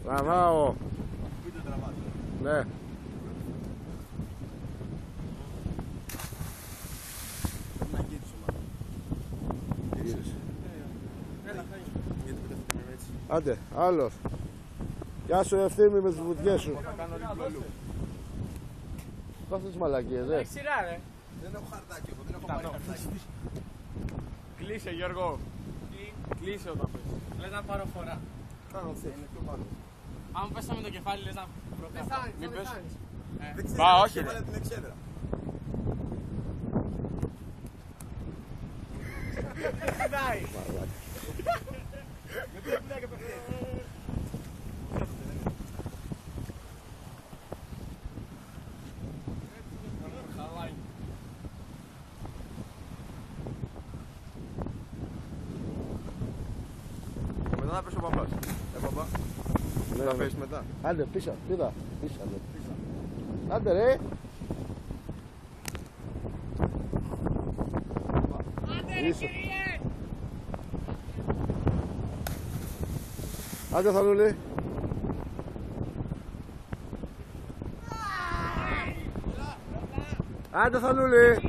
Τραβάω. Ναι. Άντε, άλλος. Γεια σου Ευθύμη με τις βουτιές σου. Κόφτε τις μαλακίες, δε. Έχει σειρά, ρε. Δεν έχω χαρτάκι, εγώ δεν έχω πάρει χαρτάκι. Κλείσε, Γιώργο. Κλείσε όταν πες. Λες να πάρω φορά. Κάνω αυτό, είναι πιο πάνω. Αν πέσαμε το κεφάλι, λες να προκαθώ. Μην πες. Δεν ξέρω, Μα, όχι, έβαλε την εξέδρα. Κοιτάει. Μετά θα πέσει ο παπάς. Παπά. Θα πέσει μετά. Άντε, πίσω. Άντε ρε. Άντε Θανούλη. Άντε Θανούλη.